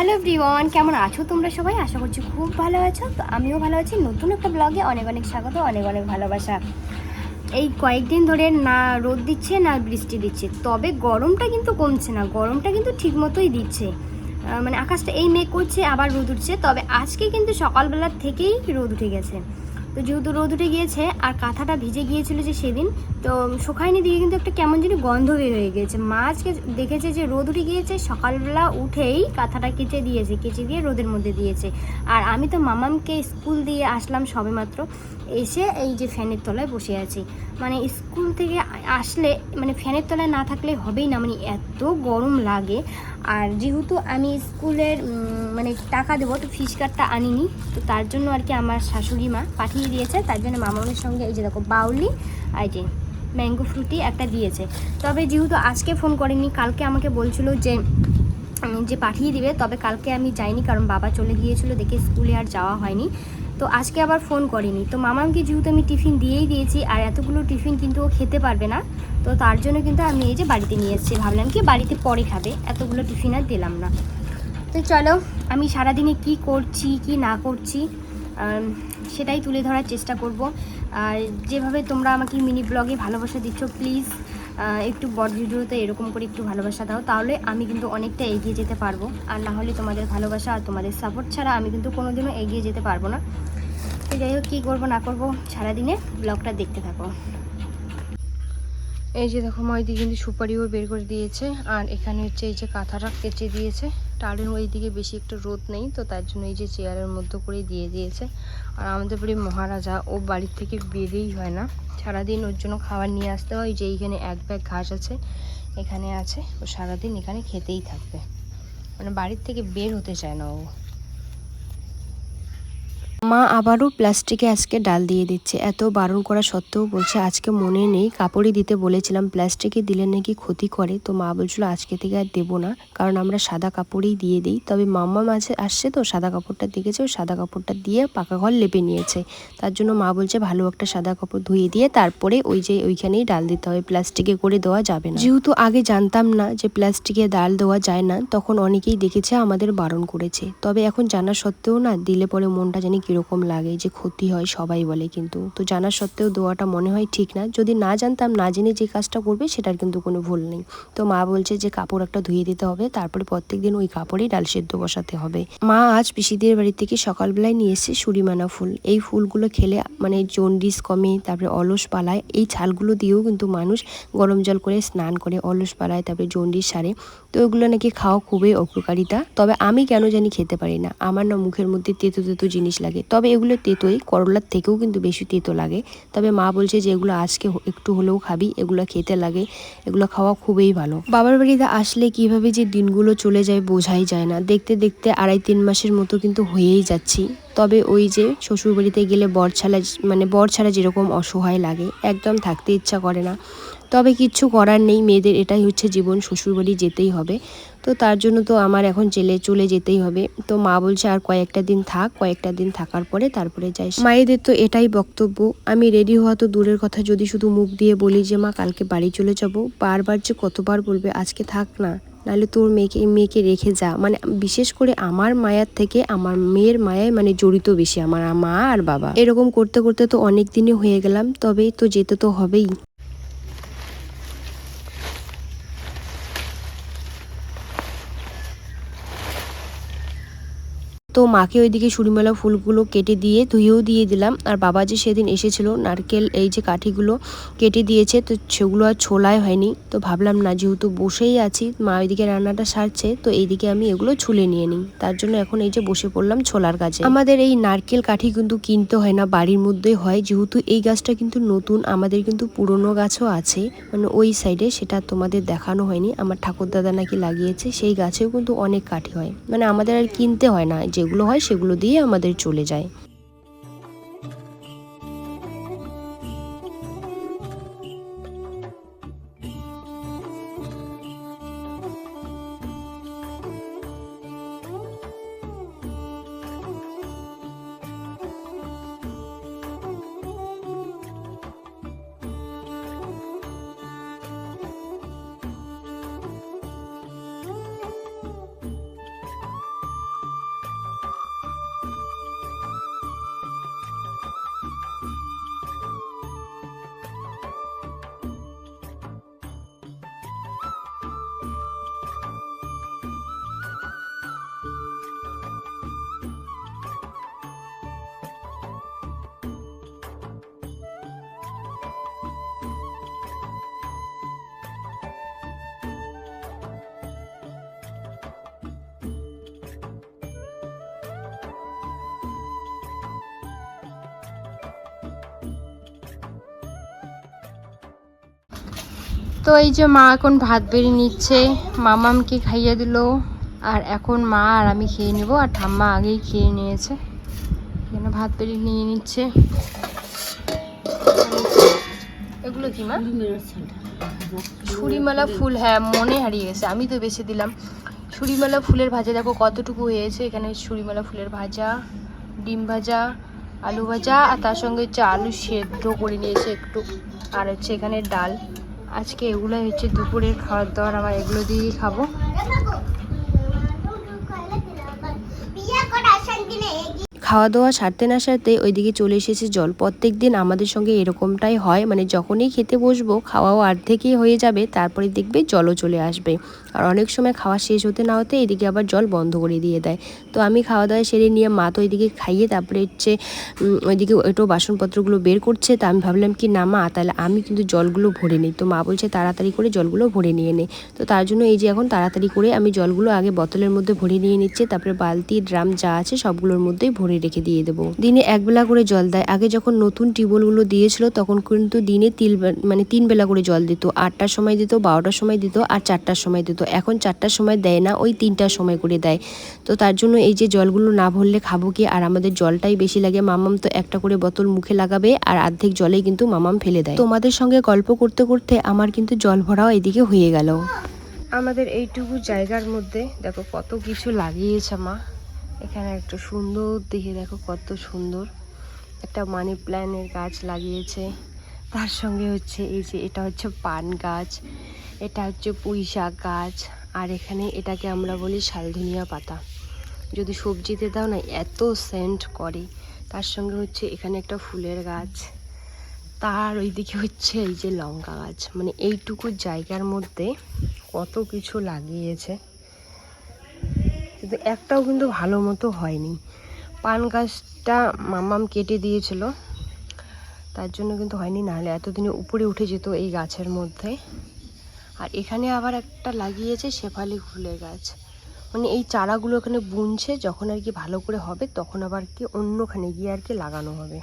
Hello everyone, কেমন আছো তোমরা সবাই? আশা করছি খুব ভালো আছো। তো আমিও ভালো আছি। নতুন একটা ব্লগে অনেক অনেক স্বাগত, অনেক অনেক ভালোবাসা। এই কয়েকদিন ধরে না রোদ দিচ্ছে না বৃষ্টি দিচ্ছে, তবে গরমটা কিন্তু কমছে না, গরমটা কিন্তু ঠিক মতোই দিচ্ছে। মানে আকাশটা এই মেঘ করছে আবার রোদ উঠছে, তবে আজকে কিন্তু সকালবেলার থেকেই রোদ উঠে গেছে। তো যেহেতু রোদ উঠে গিয়েছে আর কাঁথাটা ভিজে গিয়েছিল যে সেদিন, তো শুকায়নি দিকে কিন্তু একটা কেমন যেন গন্ধ বের হয়ে গিয়েছে। মা আজকে দেখেছে যে রোদ উঠে গিয়েছে, সকালবেলা উঠেই কাঁথাটা কেচে দিয়েছে, কেচে দিয়ে রোদের মধ্যে দিয়েছে। আর আমি তো মামামকে স্কুল দিয়ে আসলাম সবেমাত্র, এসে এই যে ফ্যানের তলায় বসে আছি। মানে স্কুল থেকে আসলে মানে ফ্যানের তলায় না থাকলে হবেই না, মানে এত গরম লাগে। আর যেহেতু আমি স্কুলের মানে টাকা দেবো, তো ফিস কার্ডটা আনিনি, তো তার জন্য আর কি আমার শাশুড়ি মা পাঠিয়ে দিয়েছে। তার জন্য মামামের সঙ্গে এই যে দেখো বাউলি আর যে ম্যাঙ্গো ফ্রুটি একটা দিয়েছে। তবে যেহেতু আজকে ফোন করেনি, কালকে আমাকে বলছিল যে পাঠিয়ে দিবে, তবে কালকে আমি যাইনি কারণ বাবা চলে গিয়েছিল দেখে স্কুলে আর যাওয়া হয়নি। তো আজকে আবার ফোন করিনি। তো মামামকে যেহেতু আমি টিফিন দিয়েই দিয়েছি, আর এতগুলো টিফিন কিন্তু ও খেতে পারবে না, তো তার জন্য কিন্তু আমি এই যে বাড়িতে নিয়ে এসেছি। ভাবলাম কি বাড়িতে পরে খাবে, এতগুলো টিফিন আর দিলাম না। তো চলো, আমি সারাদিনে কি করছি কি না করছি সেটাই তুলে ধরার চেষ্টা করব। আর যেভাবে তোমরা আমাকে মিনি ব্লগে ভালোবাসা দিচ্ছ, প্লিজ একটু বড় ভিডিওতে এরকম করে একটু ভালোবাসা দাও, তাহলে আমি কিন্তু অনেকটা এগিয়ে যেতে পারবো। আর না হলে তোমাদের ভালোবাসা আর তোমাদের সাপোর্ট ছাড়া আমি কিন্তু কোনোদিনও এগিয়ে যেতে পারবো না। তো যাই হোক, কী করবো না করবো সারাদিনে ব্লগটা দেখতে থাকো। এই যে দেখো ময়দি কিন্তু সুপারিও বের করে দিয়েছে, আর এখানে হচ্ছে এই যে কাঁথাটা কেচে দিয়েছে। টালের ওই দিকে বেশি একটু রোদ নেই, তো তার জন্য এই যে চেয়ারের মধ্যে করে দিয়ে দিয়েছে। আর আমাদের বাড়ি মহারাজা, ও বাড়ির থেকে বেরোই হয় না, সারাদিন ওর জন্য খাবার নিয়ে আসতে হয়। যে এইখানে এক ব্যাগ ঘাস আছে, এখানে আছে, ও সারাদিন এখানে খেতেই থাকবে, মানে বাড়ির থেকে বের হতে চায় না ও। মা আবারও প্লাস্টিকে আজকে ডাল দিয়ে দিচ্ছে, এত বারণ করা সত্ত্বেও বলছে আজকে মনে নেই, কাপড়ই দিতে বলেছিলাম, প্লাস্টিকে দিলে নাকি ক্ষতি করে। তো মা বলছিল আজকে থেকে আর দেবো না, কারণ আমরা সাদা কাপড়েই দিয়ে দিই। তবে মাম্মা মাঝে আসছে তো সাদা কাপড়টা দেখেছে, ওই সাদা কাপড়টা দিয়ে পাকা ঘর লেপে নিয়েছে। তার জন্য মা বলছে ভালো একটা সাদা কাপড় ধুয়ে দিয়ে তারপরে ওইখানেই ডাল দিতে হবে, প্লাস্টিকে করে দেওয়া যাবে না। যেহেতু আগে জানতাম না যে প্লাস্টিকে ডাল দেওয়া যায় না, তখন অনেকেই দেখেছে আমাদের বারণ করেছে। তবে এখন জানা সত্ত্বেও না দিলে পরে মনটা জানি কিরকম লাগে, যে ক্ষতি হয় সবাই বলে, কিন্তু তো জানা সত্ত্বেও দেওয়াটা মনে হয় ঠিক না। যদি না জানতাম, না জেনে যে কাজটা করবে সেটার কিন্তু কোনো ভুল নেই। তো মা বলছে যে কাপড় একটা ধুয়ে দিতে হবে, তারপরে প্রত্যেকদিন ওই কাপড়েই ডাল সেদ্ধ বসাতে হবে। মা আজ পিসিদের বাড়ি থেকে সকালবেলায় নিয়ে এসেছে সুরিমানা ফুল। এই ফুলগুলো খেলে মানে জন্ডিস কমে, তারপরে অলস পালায়। এই ছালগুলো দিয়েও কিন্তু মানুষ গরম জল করে স্নান করে অলস পালায়, তারপরে জন্ডিস সারে। তো ওগুলো নাকি খাওয়া খুবই উপকারিতা। তবে আমি কেন জানি খেতে পারি না, আমার না মুখের মধ্যে তেতো তেতো জিনিস লাগে। তবে এগুলো তেতোই, করলার থেকেও কিন্তু বেশি তেতো লাগে। তবে মা বলছে যে এগুলো আজকে একটু হলেও খাবি, এগুলো খেতে লাগে, এগুলো খাওয়া খুবই ভালো। বাবার বাড়িতে আসলে কিভাবে যে দিনগুলো চলে যায় বোঝাই যায় না। দেখতে দেখতে 2.5-3 মাসের মতো কিন্তু হয়েই যাচ্ছি। তবে ওই যে শ্বশুর বাড়িতে গেলে বর ছাড়া যেরকম অসহায় লাগে, একদম থাকতে ইচ্ছা করে না। তবে কিচ্ছু করার নেই, মেয়েদের এটাই হচ্ছে জীবন, শ্বশুরবাড়ি যেতেই হবে। তো তার জন্য তো আমার এখন চলে যেতেই হবে। তো মা বলছে আর কয়েকটা দিন থাক, কয়েকটা দিন থাকার পরে তারপরে যাই। মায়েদের তো এটাই বক্তব্য। আমি রেডি হওয়া তো দূরের কথা, যদি শুধু মুখ দিয়ে বলি যে মা কালকে বাড়ি চলে যাব, বারবার যে কতবার বলবে আজকে থাক না, নাহলে তোর মেয়েকে রেখে যা। মানে বিশেষ করে আমার মায়ের থেকে আমার মেয়ের মায়ায় মানে জড়িত বেশি আমার মা আর বাবা। এরকম করতে করতে তো অনেক দিনই হয়ে গেলাম, তবে তো যেতে তো হবেই। তো মাকে ওইদিকে সুরিমেলা ফুলগুলো কেটে দিয়ে ধুয়েও দিয়ে দিলাম। আর বাবা যে সেদিন এসেছিল, নারকেল এই যে কাঠিগুলো কেটে দিয়েছে, তো সেগুলো আর ছোলাই হয়নি। তো ভাবলাম না, যেহেতু বসেই আছি, মা ওইদিকে রান্নাটা সারছে, তো এইদিকে আমি এগুলো ছুলে নিয়ে নিই। তার জন্য এখন এই যে বসে পড়লাম ছোলার কাজে। আমাদের এই নারকেল কাঠি কিন্তু কিনতে হয় না, বাড়ির মধ্যেই হয়। যেহেতু এই গাছটা কিন্তু নতুন, আমাদের কিন্তু পুরনো গাছও আছে মানে ওই সাইডে, সেটা তোমাদের দেখানো হয়নি। আমার ঠাকুরদাদা নাকি লাগিয়েছে, সেই গাছেও কিন্তু অনেক কাঠি হয়, মানে আমাদের আর কিনতে হয় না, যেগুলো হয় সেগুলো দিয়ে আমাদের চলে যায়। তো এই যে মা এখন ভাত বেড়ে নিচ্ছে, মামামকে খাইয়ে দিল, আর এখন মা আর আমি খেয়ে নেব। আর ঠাম্মা আগেই খেয়ে নিয়েছে, এখানে ভাত বেড়ে নিয়ে নিচ্ছে। এগুলো কি মা? ছুরিমালা ফুল, হ্যাঁ মনে হারিয়ে গেছে, আমি তো বেছে দিলাম। ছুরিমালা ফুলের ভাজা দেখো কতটুকু হয়েছে। এখানে ছুরিমালা ফুলের ভাজা, ডিম ভাজা, আলু ভাজা, আর তার সঙ্গে হচ্ছে আলু সেদ্ধ করে নিয়েছে একটু, আর হচ্ছে এখানে ডাল। আজকে এগুলোই হচ্ছে দুপুরের খাবার দাবার, আবার এগুলো দিয়েই খাবো। খাওয়া দাওয়া সারতে না সারতে ওইদিকে চলে এসেছে জল। প্রত্যেক দিন আমাদের সঙ্গে এরকমটাই হয়, মানে যখনই খেতে বসবো খাওয়াও অর্ধেকই হয়ে যাবে, তারপরে দেখবে জলও চলে আসবে। আর অনেক সময় খাওয়া শেষ হতে না হতে এদিকে আবার জল বন্ধ করে দিয়ে দেয়। তো আমি খাওয়া দাওয়া সেরে নিয়ে মা তো ওইদিকে খাইয়ে তারপরে হচ্ছে ওইদিকে একটু বাসনপত্রগুলো বের করছে। তা আমি ভাবলাম কি না মা, তাহলে আমি কিন্তু জলগুলো ভরে নিই। তো মা বলছে তাড়াতাড়ি করে জলগুলো ভরে নিয়ে নে। তো তার জন্য এই যে এখন তাড়াতাড়ি করে আমি জলগুলো আগে বোতলের মধ্যে ভরে নিয়ে নিচ্ছে, তারপরে বালতি ড্রাম যা আছে সবগুলোর মধ্যেই ভরে রেখে দিয়ে দেবো। দিনে একবেলা করে জল দেয়। আগে যখন নতুন টিউবওয়েলগুলো দিয়েছিল তখন কিন্তু দিনে 3 বেলা করে জল দিত। 8টার সময় দিত, 12টার সময় দিত, আর 4টার সময় দিত। এখন 4টার সময় দেয় না, ওই 3টার সময় করে দেয়। তো তার জন্য এই যে জলগুলো না ভরলে খাবো কি, আর আমাদের জলটাই বেশি লাগে। মামাম তো একটা করে বোতল মুখে লাগাবে, আর অর্ধেক জলেই কিন্তু মামাম ফেলে দেয়। তোমাদের সঙ্গে গল্প করতে করতে আমার কিন্তু জল ভরাও এদিকে হয়ে গেল। আমাদের এইটুকু জায়গার মধ্যে দেখো কত কিছু লাগিয়েছে মা। এখানে একটা সুন্দর দেখে দেখো কত সুন্দর একটা মানি প্ল্যান্টের গাছ লাগিয়েছে। তার সঙ্গে হচ্ছে এই যে এটা হচ্ছে পান গাছ, এটা হচ্ছে পুঁই শাক গাছ, আর এখানে এটাকে আমরা বলি শালধনিয়া পাতা। যদি সবজিতে দাও না এত সেন্ট করে। তার সঙ্গে হচ্ছে এখানে একটা ফুলের গাছ, তার ওইদিকে হচ্ছে এই যে লঙ্কা গাছ। মানে এইটুকু জায়গার মধ্যে কত কিছু লাগিয়েছে, কিন্তু একটাও কিন্তু ভালো মতো হয়নি। পান গাছটা মামাম কেটে দিয়েছিল, তার জন্য কিন্তু হয়নি, নাহলে এতদিনে উপরে উঠে যেত এই গাছের মধ্যে। আর এখানে আবার একটা লাগিয়েছে শেফালি ফুলের গাছ। মানে এই চারাগুলো এখানে বুনছে, যখন আর কি ভালো করে হবে তখন আবার কি অন্যখানে গিয়ে আর কি লাগানো হবে।